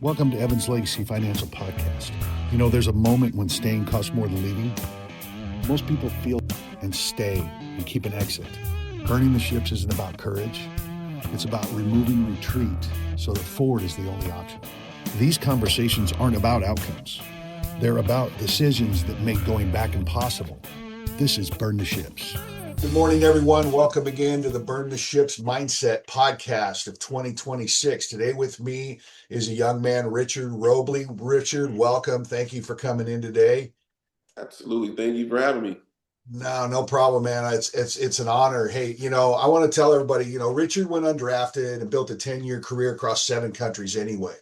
Welcome to Evan's Legacy Financial Podcast. You know, there's a moment when staying costs more than leaving. Most people feel and stay and keep an exit. Burning the ships isn't about courage. It's about removing retreat so that forward is the only option. These conversations aren't about outcomes. They're about decisions that make going back impossible. This is Burn the Ships. Good morning, everyone. Welcome again to the Burn the Ships Mindset Podcast of 2026. Today with me is a young man, Richard Roby. Richard, welcome. Thank you for coming in today. Absolutely. Thank you for having me. No problem, man. It's an honor. Hey, I want to tell everybody, Richard went undrafted and built a 10-year career across 7 countries anyway.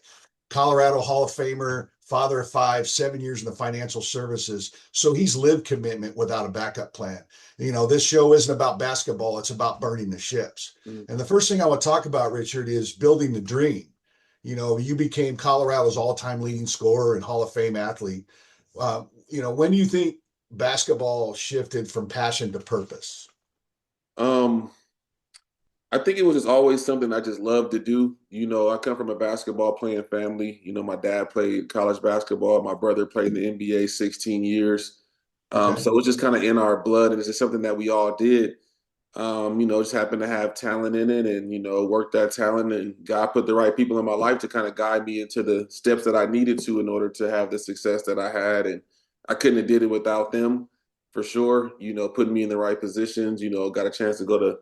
Colorado Hall of Famer, father of 5, 7 years in the financial services. So he's lived commitment without a backup plan. This show isn't about basketball. It's about burning the ships. Mm-hmm. And the first thing I want to talk about, Richard, is building the dream. You became Colorado's all-time leading scorer and Hall of Fame athlete. When do you think basketball shifted from passion to purpose? I think it was just always something I just loved to do. I come from a basketball playing family. My dad played college basketball. My brother played in the NBA 16 years. Okay. So it was just kind of in our blood, and it's just something that we all did. Just happened to have talent in it and, work that talent, and God put the right people in my life to kind of guide me into the steps that I needed to in order to have the success that I had. And I couldn't have did it without them, for sure. Putting me in the right positions, got a chance to go to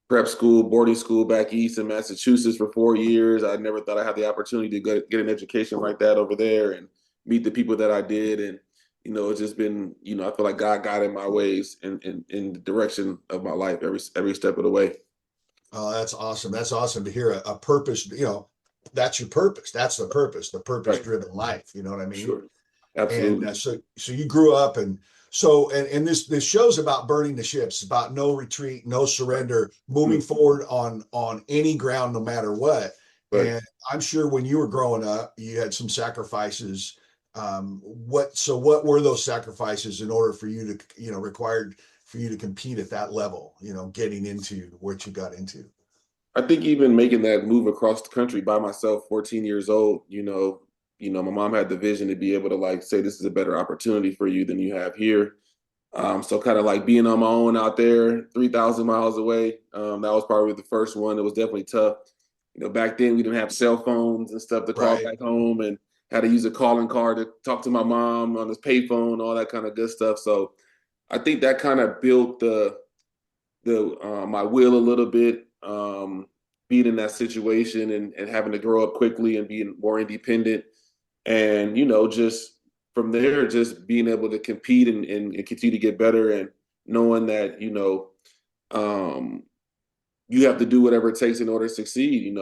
prep school, boarding school back east in Massachusetts for 4 years. I never thought I had the opportunity to get an education like that over there and meet the people that I did. And, it's just been, I feel like God guided my ways in the direction of my life every step of the way. Oh, that's awesome. That's awesome to hear a purpose, that's your purpose. That's the purpose-driven life. You know what I mean? Sure. Absolutely. And so you grew up and this show's about burning the ships, about no retreat, no surrender, moving forward on any ground, no matter what. Right. And I'm sure when you were growing up, you had some sacrifices. What were those sacrifices in order for you to, required for you to compete at that level, getting into what you got into? I think even making that move across the country by myself, 14 years old, my mom had the vision to be able to say, this is a better opportunity for you than you have here. So kind of like being on my own out there, 3,000 miles away. That was probably the first one. It was definitely tough. Back then we didn't have cell phones and stuff to call back home, and had to use a calling card to talk to my mom on this payphone, all that kind of good stuff. So I think that kind of built my will a little bit, being in that situation and having to grow up quickly and being more independent. And, just from there, just being able to compete and continue to get better, and knowing that, you have to do whatever it takes in order to succeed,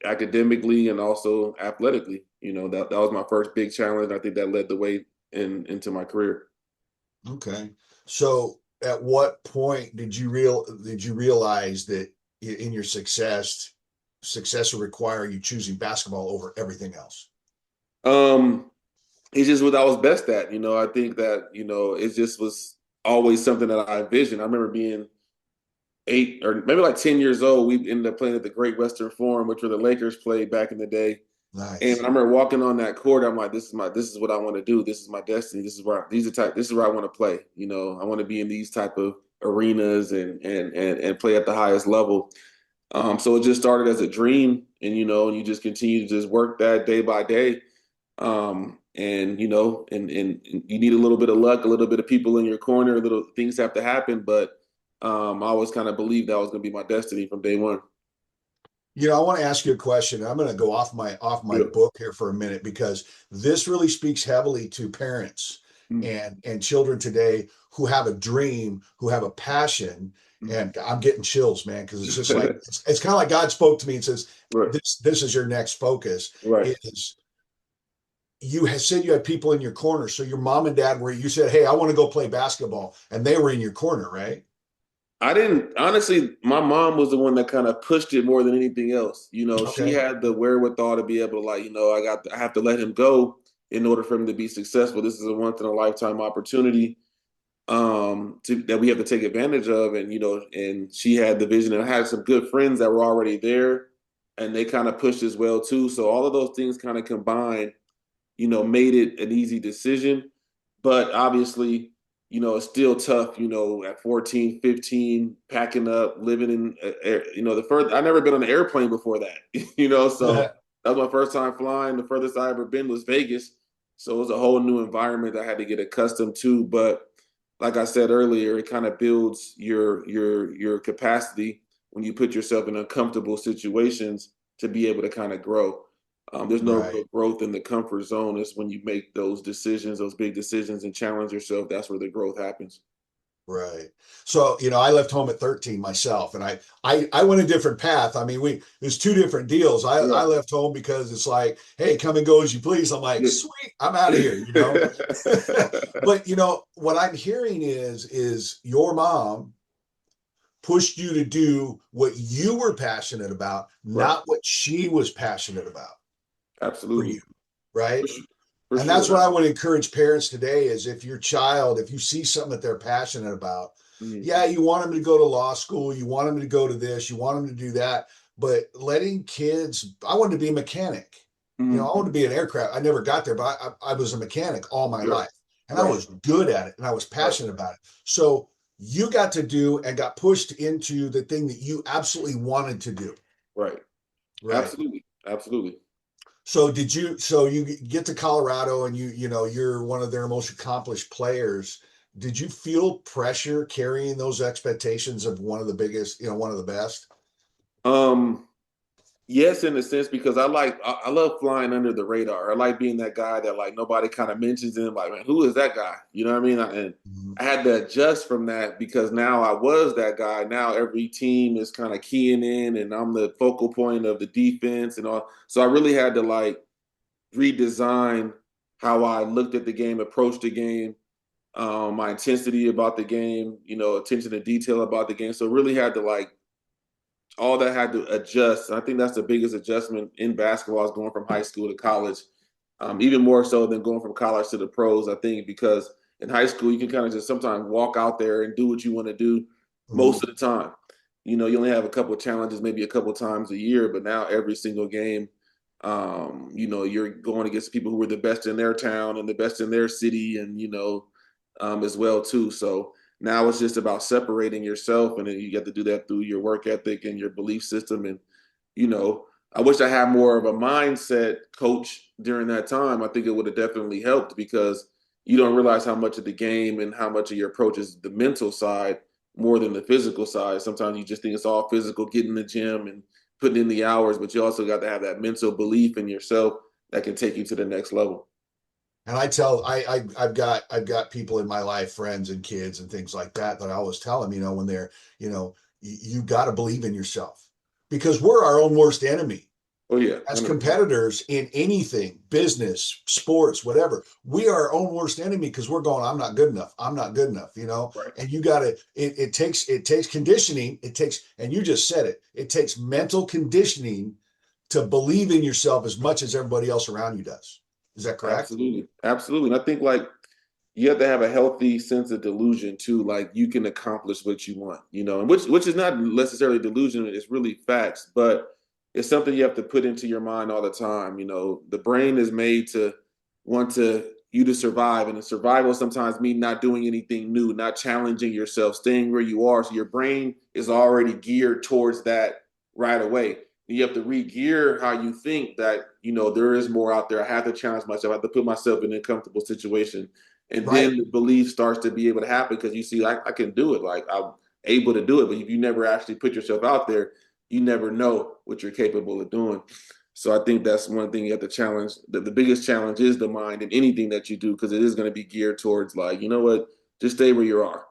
academically and also athletically. That was my first big challenge. I think that led the way into my career. Okay. So at what point did you realize that in your success will require you choosing basketball over everything else? It's just what I was best at. I think that, it just was always something that I envisioned. I remember being 8 or maybe 10 years old. We ended up playing at the Great Western Forum, which where the Lakers played back in the day. Nice. And I remember walking on that court. I'm like, this is what I want to do. This is my destiny. This is where I want to play. I want to be in these type of arenas and play at the highest level. So it just started as a dream, and you just continue to just work that day by day. And you need a little bit of luck, a little bit of people in your corner, little things have to happen. But I always kind of believed that was going to be my destiny from day one. I want to ask you a question. I'm going to go off my book here for a minute, because this really speaks heavily to parents and children today who have a dream, who have a passion. And I'm getting chills, man, because it's just like it's kind of like God spoke to me and says, right. This is your next focus. Right. You have said you had people in your corner. So your mom and dad you said, hey, I want to go play basketball, and they were in your corner, right? I didn't, honestly. My mom was the one that kind of pushed it more than anything else. Okay. She had the wherewithal to be able to I have to let him go in order for him to be successful. This is a once in a lifetime opportunity that we have to take advantage of. And, and she had the vision, and I had some good friends that were already there. and they kind of pushed as well too. So all of those things kind of combined, made it an easy decision. But obviously, it's still tough, at 14, 15, packing up, living in, the first, I've never been on an airplane before that, so that was my first time flying. The furthest I ever been was Vegas. So it was a whole new environment I had to get accustomed to. But like I said earlier, it kind of builds your capacity when you put yourself in uncomfortable situations to be able to kind of grow. There's no Right. real growth in the comfort zone. It's when you make those decisions, those big decisions, and challenge yourself. That's where the growth happens. Right. So, I left home at 13 myself, and I went a different path. I mean, there's two different deals. I Right. left home because it's like, hey, come and go as you please. I'm like, Yeah. sweet, I'm out of here. But what I'm hearing is your mom pushed you to do what you were passionate about, Right. not what she was passionate about for Absolutely. you, right? For sure. For And that's sure. what I would encourage parents today is if your child, if you see something that they're passionate about, Mhm. yeah, you want them to go to law school, you want them to go to this, you want them to do that, but letting kids, I wanted to be a mechanic. I Mhm. wanted to be an aircraft. I never got there, but I was a mechanic all my Right. life. And I Right. was good at it and I was Right. passionate about it. So you got to do and got pushed into the thing that you absolutely wanted to do. Right. Right. Absolutely. Absolutely. So you get to Colorado and you're one of their most accomplished players. Did you feel pressure carrying those expectations of one of the biggest, one of the best? Um, Yes, in a sense, because I love flying under the radar. I like being that guy that like nobody kind of mentions him. Like, man, who is that guy? You know what I mean? And Mhm. I had to adjust from that because now I was that guy. Now every team is kind of keying in, and I'm the focal point of the defense and all. So I really had to like redesign how I looked at the game, approached the game, my intensity about the game, attention to detail about the game. So really had to like all that had to adjust. I think that's the biggest adjustment in basketball is going from high school to college, even more so than going from college to the pros. I think because in high school you can kind of just sometimes walk out there and do what you want to do most Mhm. of the time. You only have a couple of challenges, maybe a couple of times a year, but now every single game, you're going against people who are the best in their town and the best in their city, and as well too. So now it's just about separating yourself, and then you get to do that through your work ethic and your belief system. And you know, I wish I had more of a mindset coach during that time. I think it would have definitely helped because you don't realize how much of the game and how much of your approach is the mental side more than the physical side. Sometimes you just think it's all physical, getting in the gym and putting in the hours, but you also got to have that mental belief in yourself that can take you to the next level. And I've got people in my life, friends and kids and things like that I always tell them, when they're, you got to believe in yourself because we're our own worst enemy. Oh yeah, As 100%. competitors in anything, business, sports, whatever, we are our own worst enemy because we're going, I'm not good enough. I'm not good enough. Right. And you gotta, it takes conditioning. And you just said it takes mental conditioning to believe in yourself as much as everybody else around you does. Is that correct? Absolutely. Absolutely. And I think like you have to have a healthy sense of delusion too. Like you can accomplish what you want, and which is not necessarily delusion, it's really facts, but it's something you have to put into your mind all the time. The brain is made to want to you to survive, and the survival sometimes mean not doing anything new, not challenging yourself, staying where you are. So your brain is already geared towards that right away. You have to re-gear how you think that there is more out there. I have to challenge myself. I have to put myself in a comfortable situation, and Right. then the belief starts to be able to happen because you see I can do it. Like I'm able to do it. But if you never actually put yourself out there, you never know what you're capable of doing. So I think that's one thing you have to challenge. The biggest challenge is the mind in anything that you do because it is going to be geared towards like, you know what, just stay where you are.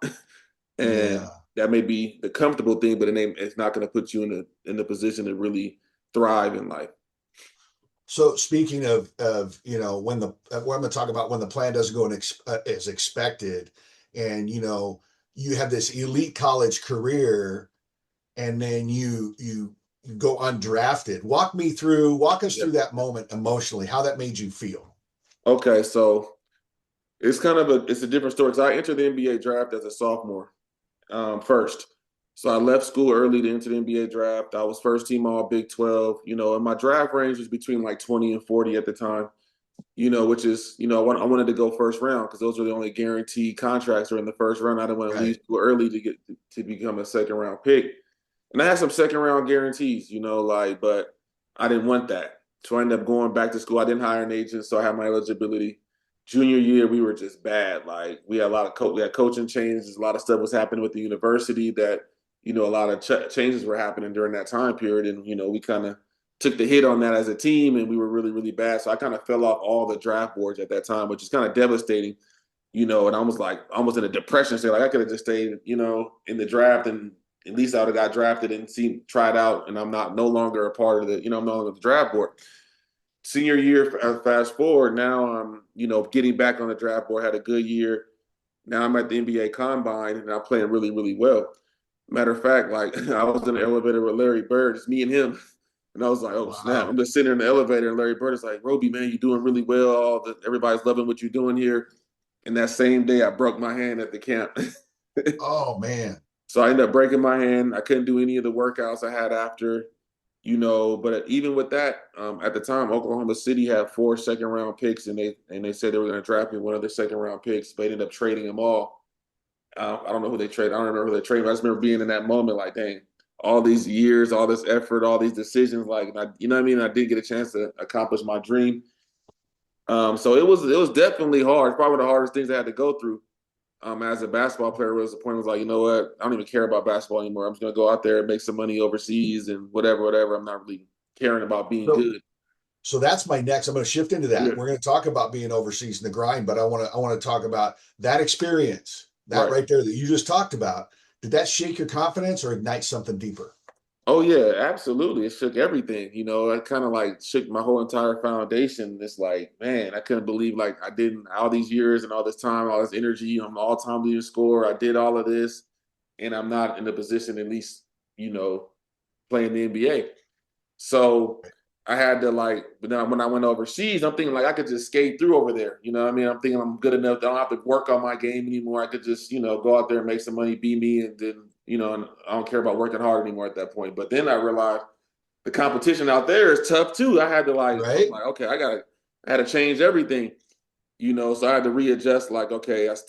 And Yeah. that may be the comfortable thing, but it's not going to put you in a position to really thrive in life. So speaking of when I'm going to talk about when the plan doesn't go as expected, and you have this elite college career, and then you go undrafted. Walk us Yeah. through that moment emotionally, how that made you feel. Okay, so it's kind of it's a different story. So I entered the NBA draft as a sophomore first. So I left school early to enter the NBA draft. I was first team all Big 12, and my draft range was between like 20 and 40 at the time, which is, I wanted to go first round because those were the only guaranteed contracts were in the first round. I didn't want to leave Right. school early to become a second round pick. And I had some second round guarantees, but I didn't want that. So I ended up going back to school. I didn't hire an agent, so I had my eligibility. Junior year, we were just bad. Like we had a lot of we had coaching changes. A lot of stuff was happening with the university that, a lot of changes were happening during that time period. And, we kind of took the hit on that as a team and we were really, really bad. So I kind of fell off all the draft boards at that time, which is kind of devastating, and I was like almost in a depression state. Like I could have just stayed, in the draft and at least I would have got drafted and tried out, and I'm not no longer a part of the, I'm no longer the draft board. Senior year, fast forward, now I'm, getting back on the draft board, had a good year. Now I'm at the NBA Combine and I'm playing really, really well. Matter of fact, like I was in the elevator with Larry Bird, it's me and him. And I was like, oh snap. Wow. I'm just sitting in the elevator and Larry Bird is like, Roby, man, you're doing really well. Everybody's loving what you're doing here. And that same day I broke my hand at the camp. Oh man. So I ended up breaking my hand. I couldn't do any of the workouts I had after, but even with that, at the time, Oklahoma City had 4 second-round picks, and they said they were going to draft me one of their second-round picks, but they ended up trading them all. I don't know who they traded. I don't remember who they traded. But I just remember being in that moment, like, dang, all these years, all this effort, all these decisions, like, you know what I mean? I didn't get a chance to accomplish my dream. So it was definitely hard. It's probably one of the hardest things I had to go through. As a basketball player, was the point was like, you know what? I don't even care about basketball anymore. I'm just gonna go out there and make some money overseas and whatever, whatever. I'm not really caring about being So good. so that's my next. I'm going to shift into Yeah. that. We're going to talk about being overseas in the grind, but I want to talk about that experience, that Right. right there that you just talked about. Did that shake your confidence or ignite something deeper? Oh yeah, absolutely. It shook everything. It kind of like shook my whole entire foundation. It's like, man, I couldn't believe like I did all these years and all this time, all this energy. I'm all-time leading scorer. I did all of this, and I'm not in a position, at least, playing the NBA. So I had to like, but now when I went overseas, I'm thinking like I could just skate through over there. You know what I mean? I'm thinking I'm good enough. I don't have to work on my game anymore. I could just, go out there and make some money, be me, and then, and I don't care about working hard anymore at that point. But then I realized the competition out there is tough too. I'm Right? like, okay, I had to change everything, so I had to readjust. Like, okay, this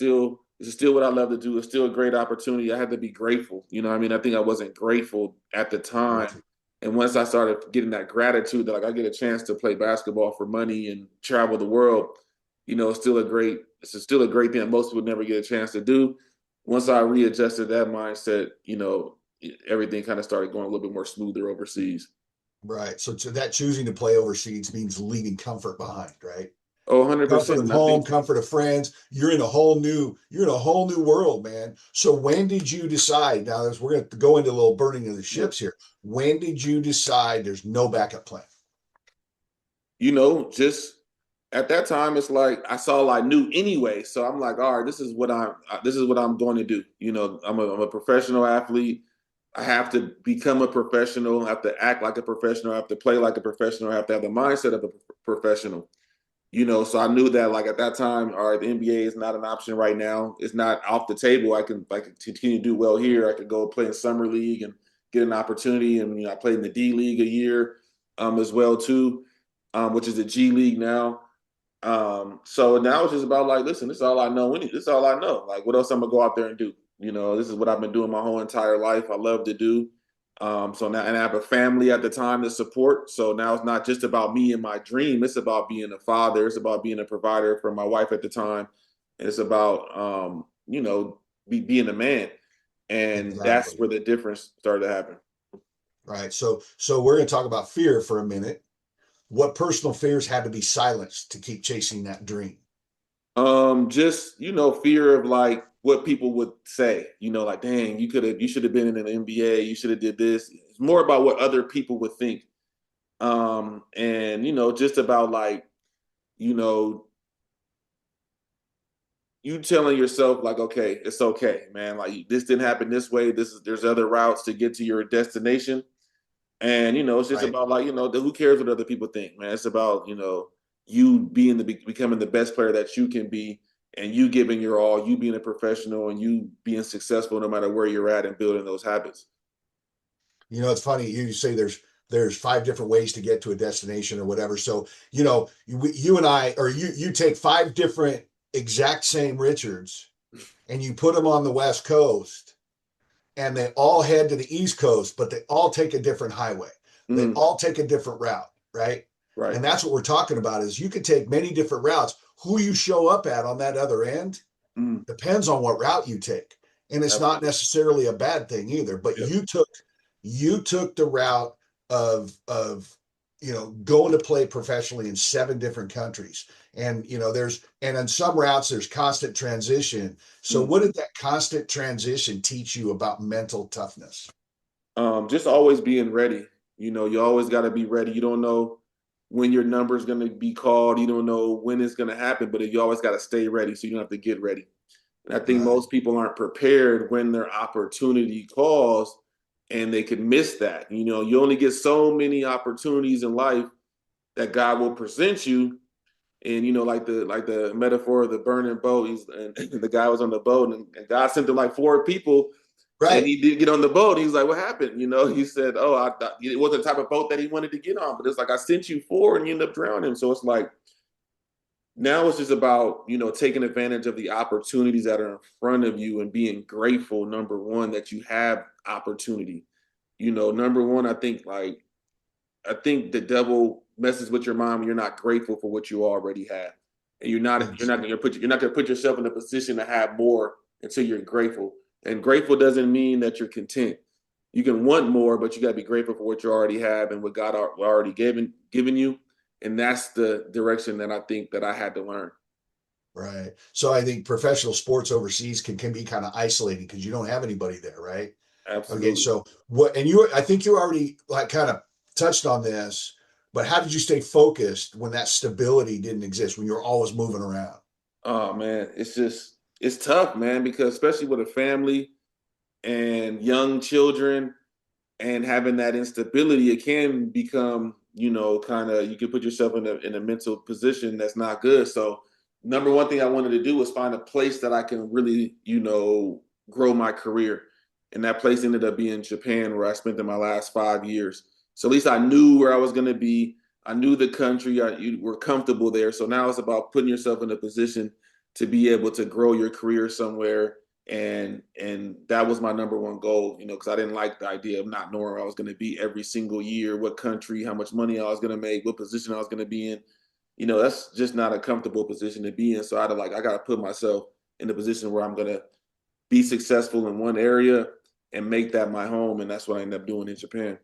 is still what I love to do. It's still a great opportunity. I had to be grateful. You know what I mean? I think I wasn't grateful at the time. Right. And once I started getting that gratitude that like I get a chance to play basketball for money and travel the world, it's still a great thing that most people never get a chance to do. Once I readjusted that mindset, everything kind of started going a little bit more smoother overseas. Right. So that choosing to play overseas means leaving comfort behind, right? Oh, 100%. Comfort of And I home, think, comfort of friends. You're in a whole new world, man. So when did you decide? Now, as we're going to go into a little burning of the yeah, ships here. When did you decide there's no backup plan? just at that time, it's like I saw all I knew anyway. So I'm like, all right, this is what I'm going to do. I'm a professional athlete. I have to become a professional. I have to act like a professional. I have to play like a professional. I have to have the mindset of a professional. So I knew that like at that time, all right, the NBA is not an option right now. It's not off the table. I can continue to do well here. I could go play in summer league and get an opportunity. And I played in the D League a year as well too, which is the G League now. So now it's just about like, listen, this is all I know. This is all I know. Like, what else I'm gonna go out there and do? This is what I've been doing my whole entire life. I love to do. So now, and I have a family at the time to support. So now it's not just about me and my dream. It's about being a father. It's about being a provider for my wife at the time. And it's about, being a man. And that's Exactly. where the difference started to happen. Right. So we're going to talk about fear for a minute. What personal fears had to be silenced to keep chasing that dream? Just fear of like what people would say. Like, dang, you should have been in an NBA. You should have did this. It's more about what other people would think. And just about like, you know, you telling yourself like, okay, it's okay, man. Like this didn't happen this way. There's other routes to get to your destination. And it's just Right. about like, who cares what other people think, man. It's about, you becoming the best player that you can be and you giving your all, you being a professional and you being successful no matter where you're at and building those habits. You know, it's funny. You say there's 5 different ways to get to a destination or whatever. So, you know, you and I, or you take 5 different exact same Richards and you put them on the West Coast and they all head to the East Coast, but they all take a different highway. They all take a different route, right? Right. And that's what we're talking about is you could take many different routes. Who you show up at on that other end depends on what route you take. And it's not necessarily a bad thing either, but you took the route of going to play professionally in 7 different countries. And and on some routes there's constant transition. So what did that constant transition teach you about mental toughness? Just always being ready. You always got to be ready. You don't know when your number is going to be called. You don't know when it's going to happen, but you always got to stay ready so you don't have to get ready. And I think most people aren't prepared when their opportunity calls, and they could miss that. You only get so many opportunities in life that God will present you. And like the metaphor of the burning boat, and the guy was on the boat, and God sent him like 4 people, and he did get on the boat. He's like, "What happened?" He said, "Oh, it wasn't the type of boat that he wanted to get on, but it's like I sent you 4, and you end up drowning." So it's like now it's just about taking advantage of the opportunities that are in front of you and being grateful. Number one, that you have opportunity. Number one, I think the devil messes with your mind when you're not grateful for what you already have, and you're not going to put yourself in a position to have more until you're grateful. And grateful doesn't mean that you're content. You can want more, but you got to be grateful for what you already have and what God already given you. And that's the direction that I think that I had to learn. Right. So I think professional sports overseas can be kind of isolating because you don't have anybody there, right? Okay, Absolutely. so I think you already like kind of touched on this, but how did you stay focused when that stability didn't exist, when you're always moving around? Oh man, it's tough, man, because especially with a family and young children and having that instability, it can become, kind of, you can put yourself in a mental position that's not good. So number one thing I wanted to do was find a place that I can really, grow my career. And that place ended up being Japan, where I spent in my last 5 years. So at least I knew where I was going to be. I knew the country. You were comfortable there. So now it's about putting yourself in a position to be able to grow your career somewhere. And that was my number one goal, because I didn't like the idea of not knowing where I was going to be every single year, what country, how much money I was going to make, what position I was going to be in. That's just not a comfortable position to be in. So I got to put myself in a position where I'm going to be successful in one area and make that my home. And that's what I ended up doing in Japan.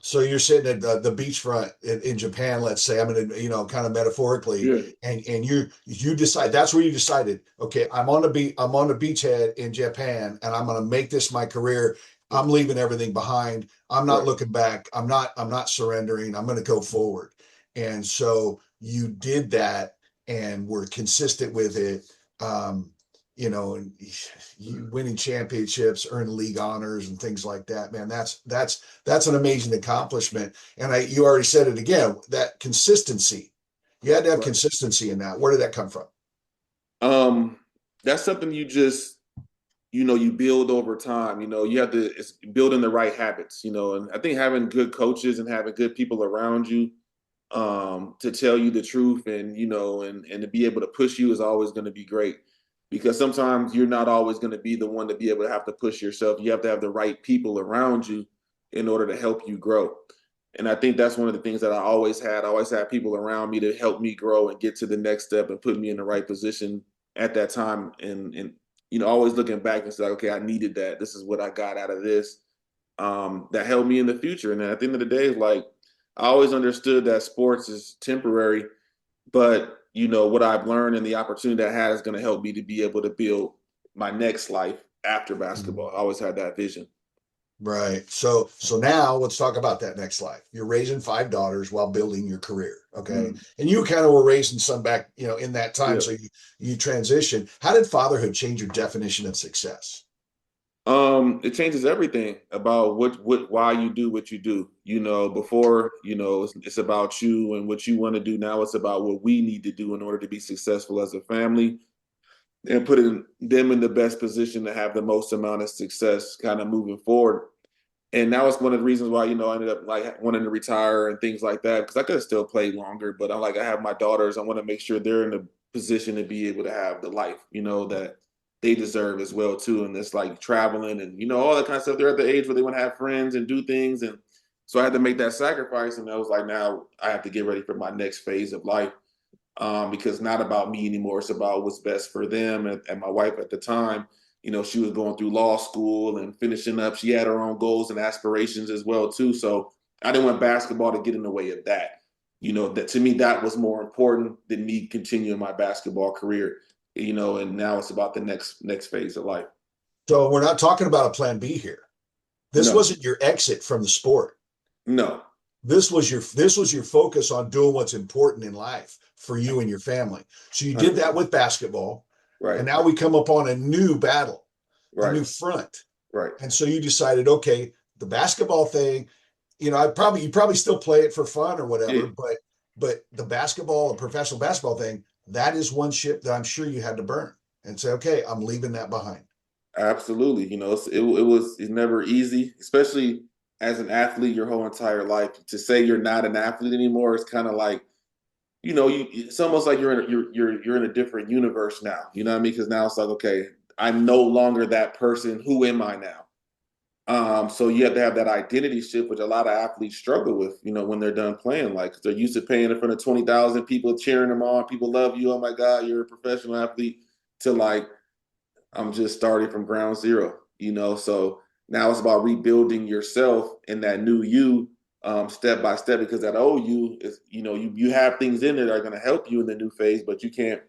So you're sitting at the beachfront in Japan, let's say, I'm going to, kind of metaphorically, Yeah. and you decide that's where you decided, okay, I'm on the beachhead in Japan, and I'm going to make this my career. I'm leaving everything behind. I'm not Right. looking back. I'm not surrendering. I'm going to go forward. And so you did that and were consistent with it. And you winning championships, earning league honors and things like that, man, that's an amazing accomplishment. And you already said it again, that consistency, you had to have Right. consistency in that. Where did that come from? Um, that's something you just, you build over time. You have to it's building the right habits, and I think having good coaches and having good people around you to tell you the truth, and and to be able to push you is always going to be great, because sometimes you're not always going to be the one to be able to have to push yourself. You have to have the right people around you in order to help you grow. And I think that's one of the things that I always had. I always had people around me to help me grow and get to the next step and put me in the right position at that time. And always looking back and say, okay, I needed that. This is what I got out of this. That helped me in the future. And then at the end of the day, like, I always understood that sports is temporary, but what I've learned and the opportunity I had is going to help me to be able to build my next life after basketball. I always had that vision. Right. So now let's talk about that next life. You're raising 5 daughters while building your career. Okay. And you kind of were raising some back, in that time. Yeah. So you transition. How did fatherhood change your definition of success? It changes everything about why you do what you do. Before, it's about you and what you want to do. Now it's about what we need to do in order to be successful as a family. and putting them in the best position to have the most amount of success kind of moving forward. And that was one of the reasons why, I ended up like wanting to retire and things like that, because I could have still played longer, but I have my daughters. I want to make sure they're in a position to be able to have the life, that they deserve as well too. And it's like traveling and, all that kind of stuff. They're at the age where they want to have friends and do things. And so I had to make that sacrifice. And I was like, now I have to get ready for my next phase of life. Because it's not about me anymore. It's about what's best for them. And my wife at the time, she was going through law school and finishing up. She had her own goals and aspirations as well too. So I didn't want basketball to get in the way of that. That to me, that was more important than me continuing my basketball career. And now it's about the next phase of life. So we're not talking about a plan B here. This No, wasn't your exit from the sport. no, This was your focus on doing what's important in life for you and your family. So you did that 100%. with basketball, and Right, now we come upon a new battle, a right, new front. right. And so you decided, okay, the basketball thing, you probably still play it for fun or Yeah, whatever, but the basketball, the professional basketball thing, that is one ship that I'm sure you had to burn and say, okay, I'm leaving that behind. absolutely. It's never easy, especially as an athlete your whole entire life. To say you're not an athlete anymore is kind of like, it's almost like you're in a different universe now. You know what I mean? Because now it's like, okay, I'm no longer that person. Who am I now? So you have to have that identity shift, which a lot of athletes struggle with, when they're done playing. Like, 'cause they're used to playing in front of 20,000 people cheering them on. People love you. Oh my God, you're a professional athlete. To like, I'm just starting from ground zero, So now it's about rebuilding yourself and that new you, step by step, because that old you is, you have things in it that are going to help you in the new phase, but you can't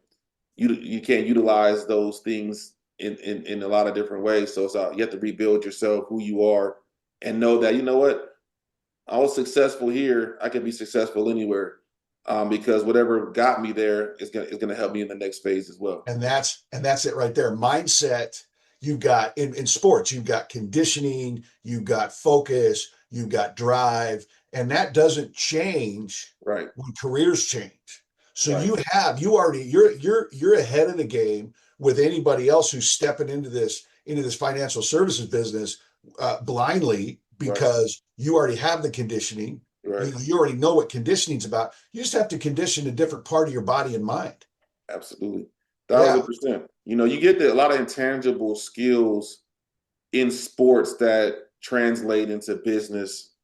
utilize those things in a lot of different ways. So you have to rebuild yourself, who you are, and know that, what, I was successful here. I can be successful anywhere, because whatever got me there is gonna help me in the next phase as well. And that's it right there. Mindset, you've got in sports, you've got conditioning, you've got focus, you've got drive, and that doesn't change Right, when careers change. So right, you're ahead of the game with anybody else who's stepping into this financial services business blindly, right, because you already have the conditioning. right. You already know what conditioning's about. You just have to condition a different part of your body and mind. Absolutely. Yeah. 1,000%. You get a lot of intangible skills in sports that translate into business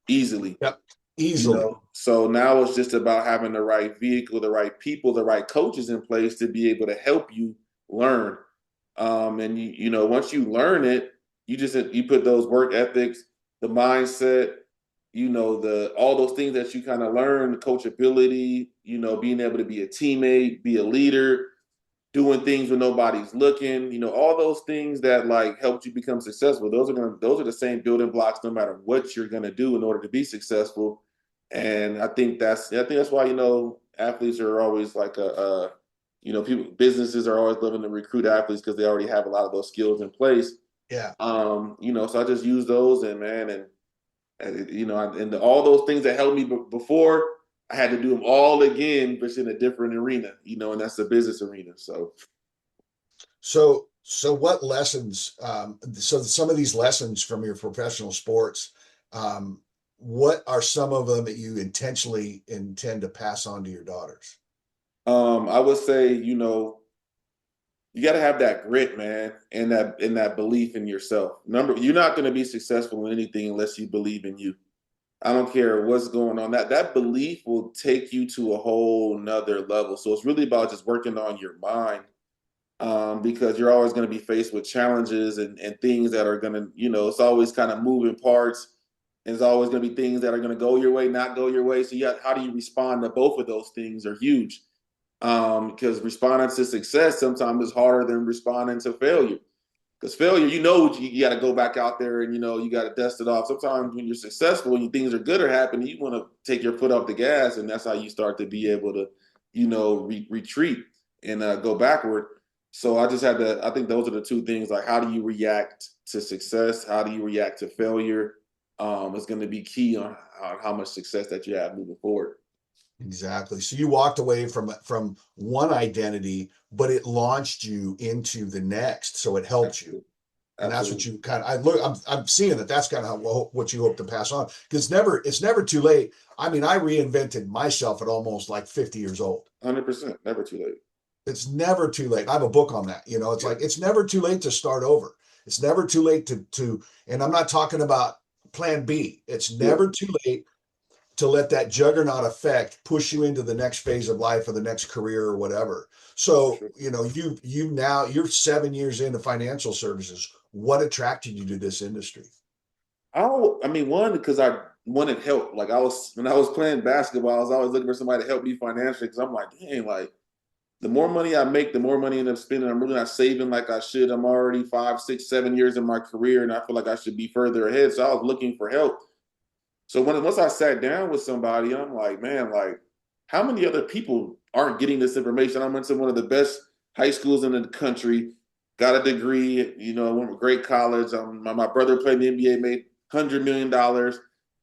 easily. Yep. Easily. So now it's just about having the right vehicle, the right people, the right coaches in place to be able to help you learn. And once you learn it, you put those work ethics, the mindset, the all those things that you kind of learn, coachability, being able to be a teammate, be a leader, doing things when nobody's looking, all those things that like helped you become successful. Those are the same building blocks no matter what you're gonna do in order to be successful. And I think that's why, athletes are always like people, businesses are always looking to recruit athletes because they already have a lot of those skills in place. Yeah. So I just use those, and man, and all those things that helped me before, I had to do them all again, but in a different arena, and that's the business arena. So, So what lessons, so some of these lessons from your professional sports, what are some of them that you intentionally intend to pass on to your daughters? I would say, you got to have that grit, man, and that belief in yourself. You're not going to be successful in anything unless you believe in you. I don't care what's going on. That belief will take you to a whole nother level. So it's really about just working on your mind, because you're always going to be faced with challenges and things that are going to, it's always kind of moving parts. And there's always going to be things that are going to go your way, not go your way. So how do you respond to both of those things are huge. Because responding to success sometimes is harder than responding to failure. Because failure, you got to go back out there and you got to dust it off. Sometimes when you're successful and things are good are happening, you want to take your foot off the gas, and that's how you start to be able to, retreat and go backward. So I just had to. I think those are the two things. Like, how do you react to success? How do you react to failure? Is going to be key on how much success that you have moving forward. Exactly. So you walked away from one identity, but it launched you into the next. So it helped you. Absolutely. And that's what Absolutely. you kind of, I'm seeing that that's kind of what you hope to pass on, because it's never too late. I mean, I reinvented myself at almost like 50 years old. 100%. Never too late. It's never too late. I have a book on that. It's Yeah. like, it's never too late to start over. It's never too late and I'm not talking about plan B. It's Yeah. never too late to let that juggernaut effect push you into the next phase of life or the next career or whatever. For So, sure. you're 7 years into financial services. What attracted you to this industry? I mean, one, because I wanted help. Like when I was playing basketball, I was always looking for somebody to help me financially because I'm like, dang, like the more money I make, the more money I end up spending. I'm really not saving like I should. I'm already 5, 6, 7 years in my career, and I feel like I should be further ahead. So I was looking for help. So once I sat down with somebody, I'm like, man, like how many other people aren't getting this information? I went to one of the best high schools in the country, got a degree, went to a great college. My brother played in the NBA, made $100 million.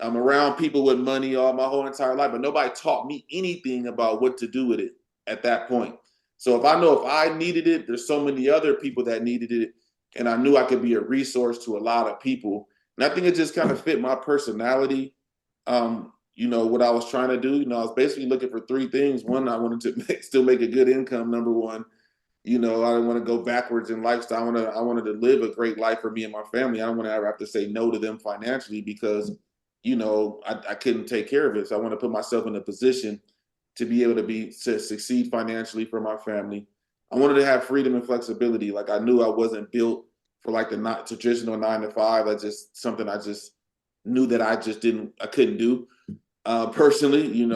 I'm around people with money all my whole entire life, but nobody taught me anything about what to do with it at that point. So if I know if I needed it, there's so many other people that needed it, and I knew I could be a resource to a lot of people. And I think it just kind of fit my personality. What I was trying to do, I was basically looking for three things. One, I wanted to still make a good income, number one. I didn't want to go backwards in lifestyle. I wanted to live a great life for me and my family. I don't want to ever have to say no to them financially because, I couldn't take care of it. So I want to put myself in a position to be able to succeed financially for my family. I wanted to have freedom and flexibility. Like I knew I wasn't built for like the not traditional 9 to 5. That's just something I just knew that I couldn't do personally.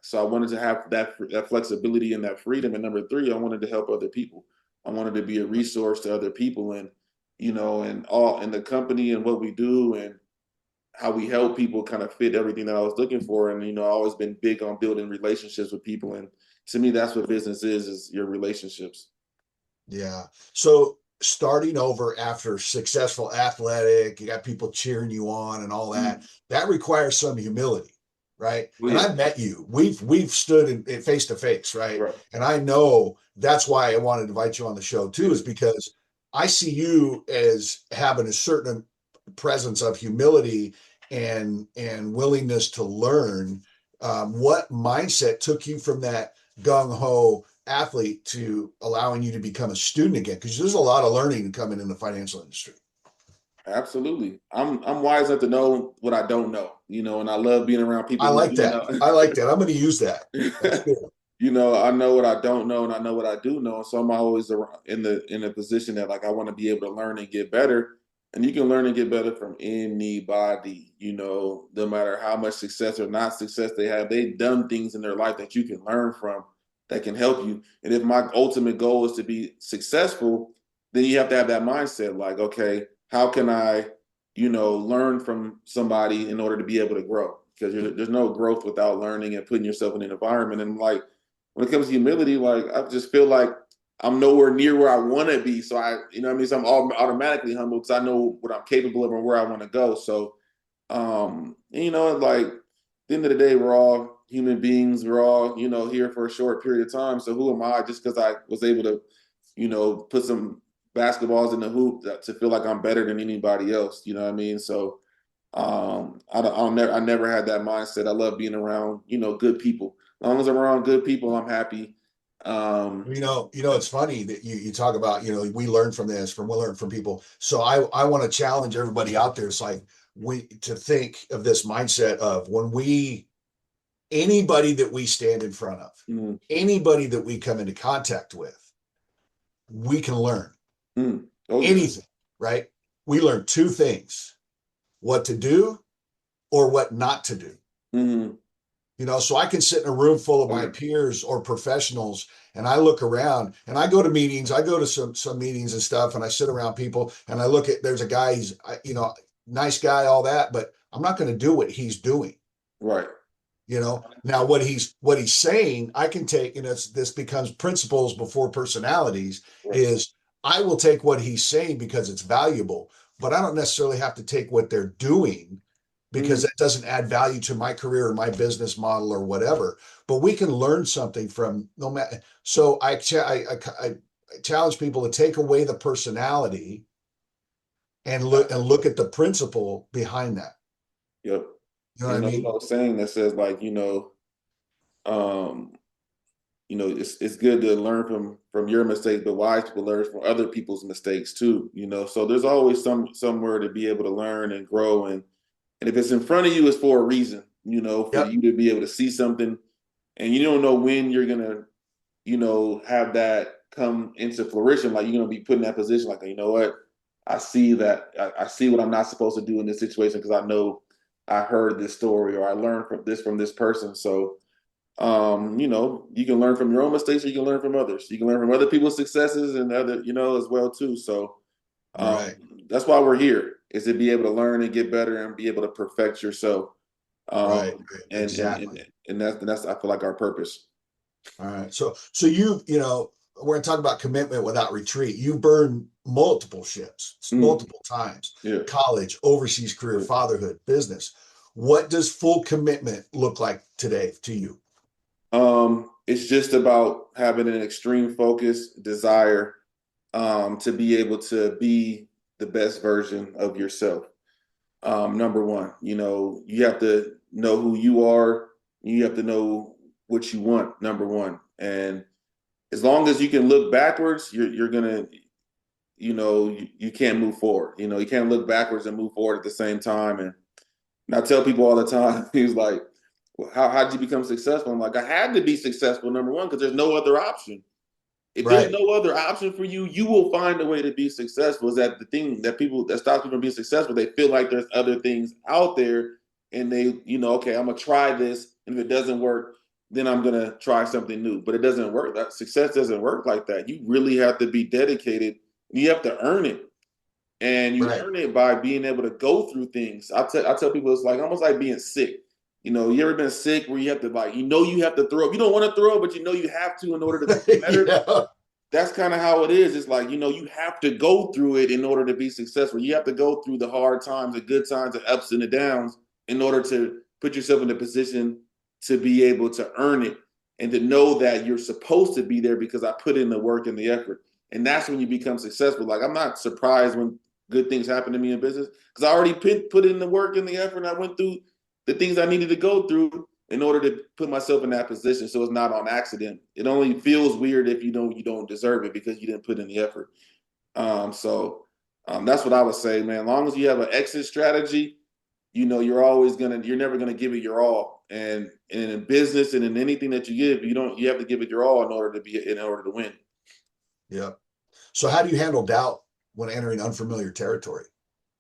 So I wanted to have that flexibility and that freedom. And number three, I wanted to help other people. I wanted to be a resource to other people, and and all in the company and what we do and how we help people kind of fit everything that I was looking for. And I've always been big on building relationships with people, and to me, that's what business is your relationships. Yeah. So starting over after successful athletic, you got people cheering you on and all that, Mm. that requires some humility, right? Well, And yeah, I've met you. We've stood in face to face, right? right. And I know that's why I wanted to invite you on the show too, Yeah, is because I see you as having a certain presence of humility and willingness to learn. What mindset took you from that gung ho athlete to allowing you to become a student again? Because there's a lot of learning coming in the financial industry. absolutely. I'm wise enough to know what I don't know, and I love being around I people who like do that. know. I like that. I'm going to use that. That's good. I know what I don't know and I know what I do know. So I'm always in a position that like I want to be able to learn and get better. And you can learn and get better from anybody, no matter how much success or not success they have. They've done things in their life that you can learn from that can help you. And if my ultimate goal is to be successful, then you have to have that mindset like, okay, how can I, learn from somebody in order to be able to grow? Because there's no growth without learning and putting yourself in an environment. And like when it comes to humility, like I just feel like I'm nowhere near where I want to be. So what I mean? So I'm automatically humble because I know what I'm capable of and where I want to go. So, like at the end of the day, we're all human beings. We're all, here for a short period of time. So who am I just because I was able to, put some basketballs in the hoop to feel like I'm better than anybody else. You know what I mean? So, I never had that mindset. I love being around, good people. As long as I'm around good people, I'm happy. Um, It's funny that you talk about, we learn from this, we learn from people. So I want to challenge everybody out there. It's like we to think of this mindset of anybody that we stand in front of, mm, anybody that we come into contact with, we can learn oh yeah. anything, right? We learn two things: what to do or what not to do. Mm, So I can sit in a room full of oh my yeah. peers or professionals, and I look around and I go to meetings. I go to some meetings and stuff, and I sit around people and I look at, there's a guy, he's, nice guy, all that, but I'm not going to do what he's doing. Right. Now what he's saying, I can take, this becomes principles before personalities, Right. is I will take what he's saying because it's valuable, but I don't necessarily have to take what they're doing because that doesn't add value to my career or my business model or whatever. But we can learn something from no matter. So I challenge people to take away the personality and look at the principle behind that. Yep. You know what I And there's mean? no saying that says like, um, it's good to learn from your mistakes, but wise people learn from other people's mistakes too. So there's always somewhere to be able to learn and grow, and if it's in front of you, it's for a reason. For Yep. you to be able to see something, and you don't know when you're gonna, have that come into fruition. Like you're gonna be put in that position. Like, you know what? I see that. I see what I'm not supposed to do in this situation because I know I heard this story or I learned from this person. So you can learn from your own mistakes or you can learn from others. You can learn from other people's successes and other, as well too. So Right. that's why we're here, is to be able to learn and get better and be able to perfect yourself. Right. And, and Exactly. and and that's I feel like our purpose. All right. So we're going to talk about commitment without retreat. You burn multiple ships, Mm, multiple times, yeah. college, overseas career, Yeah. fatherhood, business. What does full commitment look like today to you? It's just about having an extreme focus, desire, to be able to be the best version of yourself. Number one, you have to know who you are. You have to know what you want, number one. And as long as you can look backwards, you're gonna, you can't move forward. You can't look backwards and move forward at the same time. And I tell people all the time, he's like, well, how did you become successful? I'm like, I had to be successful, number one, because there's no other option. If there's Right. no other option for you, you will find a way to be successful. Is that the thing that stops people from being successful? They feel like there's other things out there, and they, okay, I'm gonna try this, and if it doesn't work, then I'm gonna try something new. But it doesn't work. That success doesn't work like that. You really have to be dedicated. You have to earn it, and you Right. earn it by being able to go through things. I tell people it's like almost like being sick. You ever been sick where you have to like, you have to throw up. You don't want to throw up, but you have to in order to be better. Yeah. That's kind of how it is. It's like, you have to go through it in order to be successful. You have to go through the hard times, the good times, the ups and the downs in order to put yourself in a position to be able to earn it and to know that you're supposed to be there because I put in the work and the effort. And that's when you become successful. Like, I'm not surprised when good things happen to me in business because I already put in the work and the effort and I went through the things I needed to go through in order to put myself in that position, so it's not on accident. It only feels weird if you don't deserve it because you didn't put in the effort. That's what I would say, man. As long as you have an exit strategy, you're never gonna give it your all. And in business and in anything that you give, you have to give it your all in order to win. Yeah. So how do you handle doubt when entering unfamiliar territory?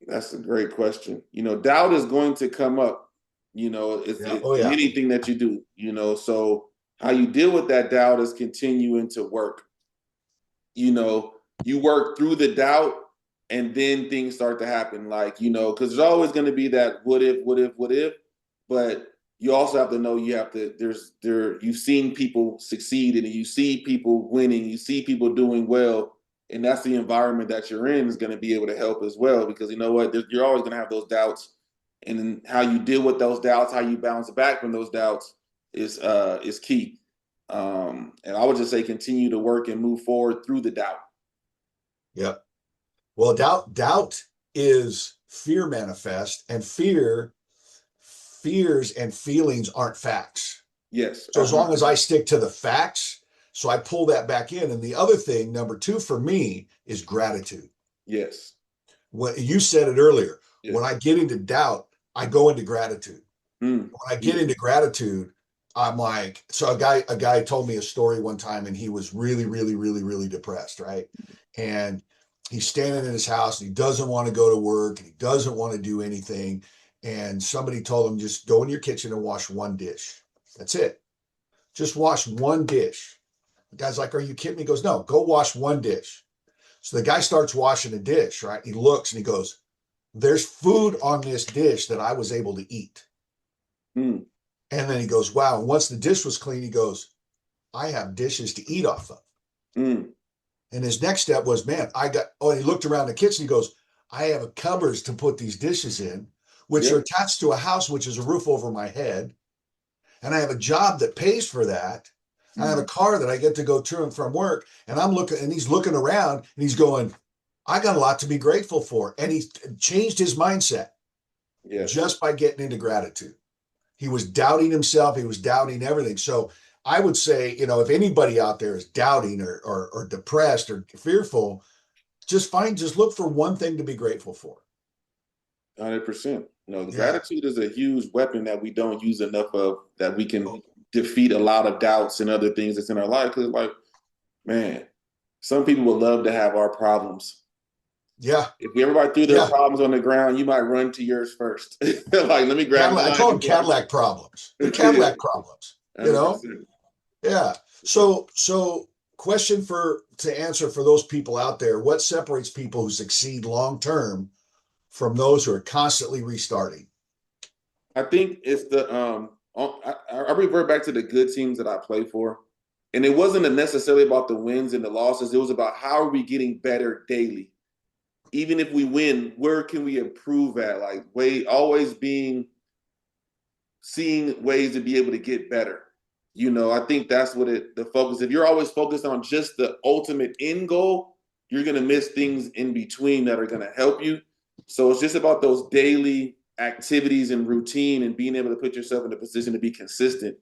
That's a great question. Doubt is going to come up. Yeah. Oh In yeah. anything that you do. So how you deal with that doubt is continuing to work. You work through the doubt, and then things start to happen. Like because there's always going to be that what if, but you also have to know you've seen people succeed and you see people winning, you see people doing well, and that's the environment that you're in is going to be able to help as well because you know what, you're always going to have those doubts, and then how you deal with those doubts, how you bounce back from those doubts is key. And I would just say continue to work and move forward through the doubt. Yeah. Well, doubt is fear manifest, and fears and feelings aren't facts. Yes, So as long as I 100%. stick to the facts, so I pull that back in. And the other thing, number two for me, is gratitude. Yes, When you said it earlier, when yes. I get into doubt, I go into gratitude. Mm, When I get beautiful. into gratitude, I'm like, so a guy told me a story one time, and he was really, really, really, really depressed, right? And he's standing in his house, and he doesn't want to go to work, and he doesn't want to do anything. And somebody told him, just go in your kitchen and wash one dish. That's it. Just wash one dish. The guy's like, are you kidding me? He goes, no, go wash one dish. So the guy starts washing a dish, right? He looks and he goes, there's food on this dish that I was able to eat. Mm, And then he goes, wow. And once the dish was clean, he goes, I have dishes to eat off of. mm, And his next step was, man, and he looked around the kitchen. He goes, I have cupboards to put these dishes in, which are attached to a house, which is a roof over my head. And I have a job that pays for that. I have a car that I get to go to and from work. And I'm looking, and he's looking around and he's going, I got a lot to be grateful for. And he changed his mindset just by getting into gratitude. He was doubting himself. He was doubting everything. So I would say, you know, if anybody out there is doubting or depressed or fearful, just look for one thing to be grateful for. 100%. You know, gratitude is a huge weapon that we don't use enough of, that we can defeat a lot of doubts and other things that's in our life. Because, like, man, some people would love to have our problems. Yeah. If everybody threw their problems on the ground, you might run to yours first. Like, let me grab. I call them Cadillac problems. The Cadillac problems. 100%. You know. Yeah. So question to answer for those people out there: what separates people who succeed long term from those who are constantly restarting? I think it's I revert back to the good teams that I play for. And it wasn't necessarily about the wins and the losses. It was about how are we getting better daily? Even if we win, where can we improve at? Like, always seeing ways to be able to get better. You know, I think that's what the focus. If you're always focused on just the ultimate end goal, you're going to miss things in between that are going to help you. So it's just about those daily activities and routine and being able to put yourself in a position to be consistent.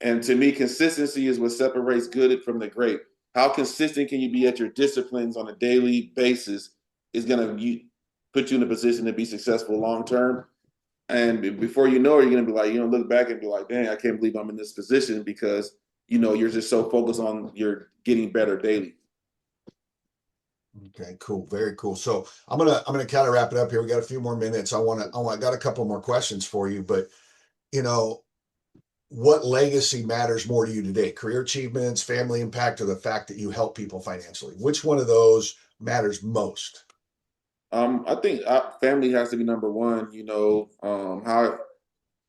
And to me, consistency is what separates good from the great. How consistent can you be at your disciplines on a daily basis is going to put you in a position to be successful long term. And before you know it, you're going to be like, look back and be like, dang, I can't believe I'm in this position, because, you're just so focused on your getting better daily. Okay, cool. Very cool. So I'm gonna kind of wrap it up here. We got a few more minutes. I got a couple more questions for you, but what legacy matters more to you today? Career achievements, family impact, or the fact that you help people financially? Which one of those matters most? I think family has to be number one. How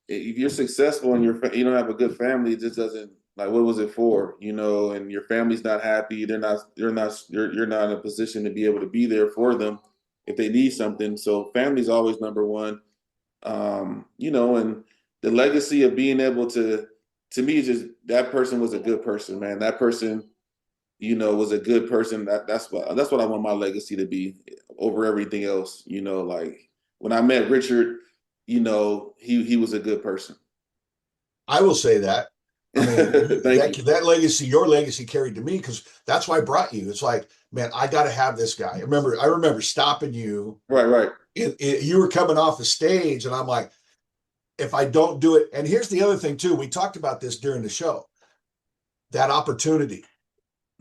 if you're successful and you don't have a good family, it just doesn't, like, what was it for? And your family's not happy. You're not in a position to be able to be there for them if they need something. So family's always number one. And the legacy of being able to me, it's just that person was a good person, man. That person, was a good person. That's what I want my legacy to be over everything else. Like when I met Richard, he was a good person. I will say that. I mean, that legacy, your legacy carried to me, because that's why I brought you. It's like, man, I got to have this guy. I remember stopping you. Right. You were coming off the stage, and I'm like, if I don't do it. And here's the other thing too. We talked about this during the show. That opportunity.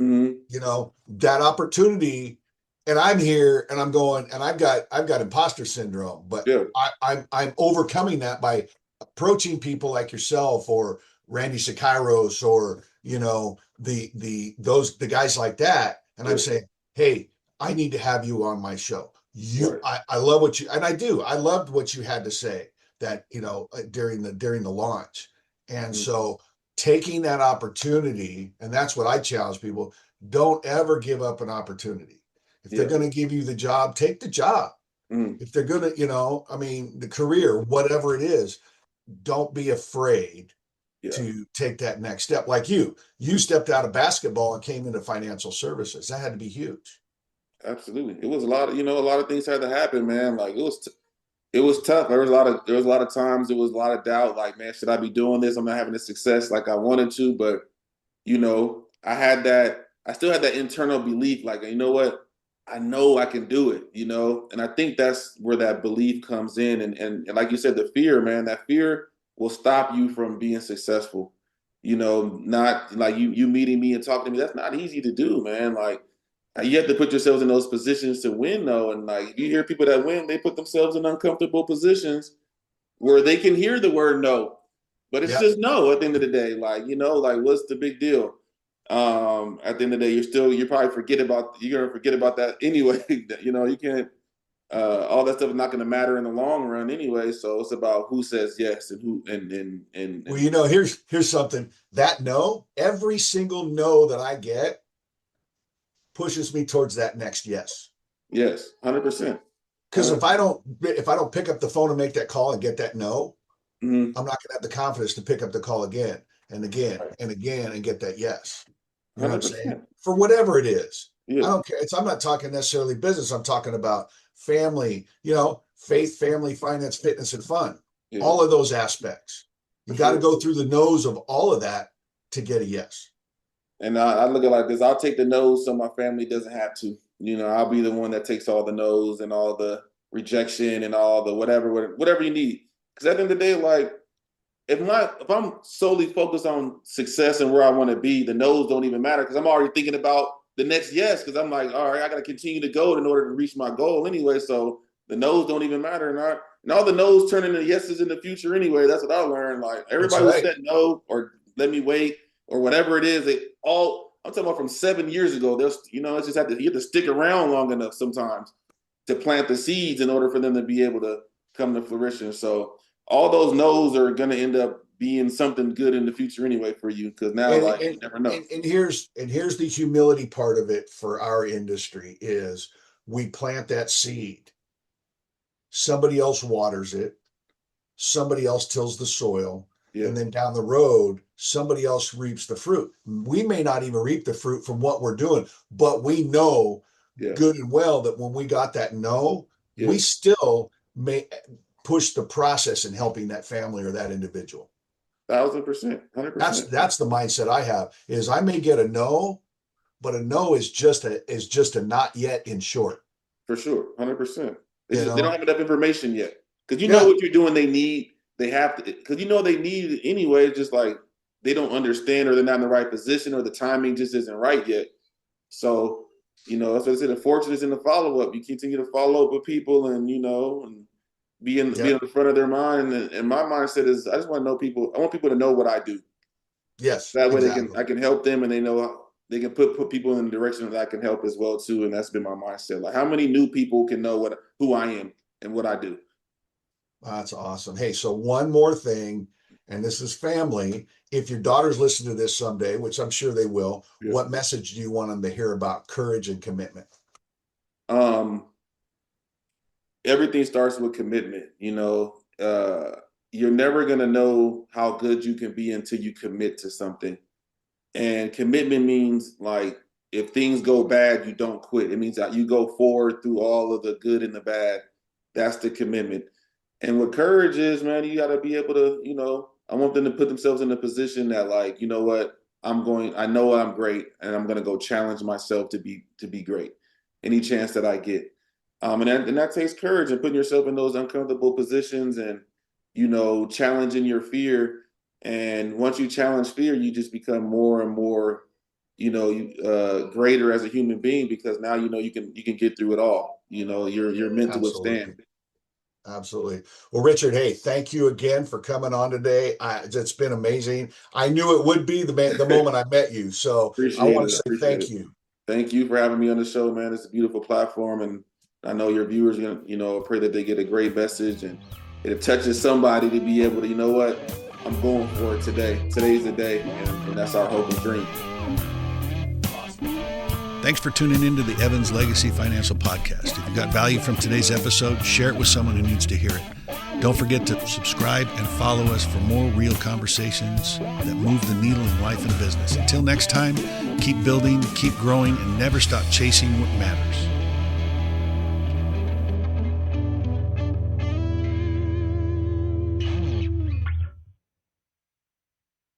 Mm-hmm. That opportunity. And I'm here, and I'm going, and I've got imposter syndrome, but I'm overcoming that by approaching people like yourself or Randy Sakairos or the guys like that, and I'm saying, hey, I need to have you on my show. I love what you, and I do. I loved what you had to say that during the launch, and so taking that opportunity, and that's what I challenge people: don't ever give up an opportunity. If they're going to give you the job, take the job. If they're going to, the career, whatever it is, don't be afraid to take that next step. Like you stepped out of basketball and came into financial services. That had to be huge. Absolutely. It was a lot of things had to happen, man. Like it was tough. There was a lot of times, there was a lot of doubt. Like, man, should I be doing this? I'm not having the success like I wanted to, but I still had that internal belief, like, you know what? I know I can do it, and I think that's where that belief comes in. And like you said, the fear, man, that fear will stop you from being successful. Not like you meeting me and talking to me. That's not easy to do, man. Like, you have to put yourselves in those positions to win, though. And like, if you hear people that win, they put themselves in uncomfortable positions where they can hear the word no, but it's just no at the end of the day. Like, what's the big deal? At the end of the day, you're probably you're gonna forget about that anyway. You can't, all that stuff is not gonna matter in the long run anyway. So it's about who says yes and who and well, here's something. That no, every single no that I get pushes me towards that next yes. Yes, 100%. Because if I don't pick up the phone and make that call and get that no, Mhm. I'm not going to have the confidence to pick up the call again and again Right. and again and get that yes. You know what I'm saying? 100%. For whatever it is. I Yeah. don't care. I'm not talking necessarily business. I'm talking about family, faith, family, finance, fitness, and fun. Yeah. All of those aspects. You For got to sure. go through the nose of all of that to get a yes. And I look at it like this. I'll take the no's so my family doesn't have to. I'll be the one that takes all the no's and all the rejection and all the whatever you need. Because at the end of the day, like if I'm solely focused on success and where I want to be, the no's don't even matter because I'm already thinking about the next yes. Because I'm like, all right, I got to continue to go in order to reach my goal anyway. So the no's don't even matter, and all the no's turn into yeses in the future anyway. That's what I learned. Like That's everybody who right. said no or let me wait or whatever it is, I'm talking about from 7 years ago. It's just you have to stick around long enough sometimes to plant the seeds in order for them to be able to come to fruition. So all those no's are going to end up being something good in the future anyway for you because now And, like and you never know. and here's the humility part of it for our industry is we plant that seed. Somebody else waters it. Somebody else tills the soil. Yeah, And then down the road, somebody else reaps the fruit. We may not even reap the fruit from what we're doing, but we know yeah, good and well that when we got that no, yeah. we still may push the process in helping that family or that individual. 1,000%, That's 100%. that's the mindset I have is I may get a no, but a no is just a not yet in short. For sure, 100%. It's You just they don't know? have enough information yet because Yeah. what you're doing. They have to because they need it anyway. It's just like they don't understand or they're not in the right position or the timing just isn't right yet. So that's what I said. The fortune is in the follow up. You continue to follow up with people and and be in Yeah. the front of their mind. And my mindset is I just want to know people. I want people to know what I do. Yes, That way exactly. I can help them and they know they can put people in the direction that I can help as well too. And that's been my mindset. Like how many new people can know who I am and what I do. That's awesome. Hey, so one more thing, and this is family. If your daughters listen to this someday, which I'm sure they will, Yeah. what message do you want them to hear about courage and commitment? Everything starts with commitment. You're never gonna know how good you can be until you commit to something. And commitment means like if things go bad, you don't quit. It means that you go forward through all of the good and the bad. That's the commitment. And what courage is, man, you got to be able to, I want them to put themselves in a position that, like, you know what, I know I'm great, and I'm going to go challenge myself to be great any chance that I get. And that takes courage and putting yourself in those uncomfortable positions and, challenging your fear. And once you challenge fear, you just become more and more, greater as a human being because now you can get through it all. You're meant to Absolutely. withstand. Absolutely. Well, Richard, hey, thank you again for coming on today. It's been amazing. I knew it would be the moment I met you. So I Appreciate want it. to I say appreciate thank it. you. Thank you for having me on the show, man. It's a beautiful platform, and I know your viewers are gonna, pray that they get a great message and it touches somebody to be able to, you know what, I'm going for it today. Today's the day, and that's our hope and dream. Thanks for tuning into the Evans Legacy Financial Podcast. If you got value from today's episode, share it with someone who needs to hear it. Don't forget to subscribe and follow us for more real conversations that move the needle in life and business. Until next time, keep building, keep growing, and never stop chasing what matters.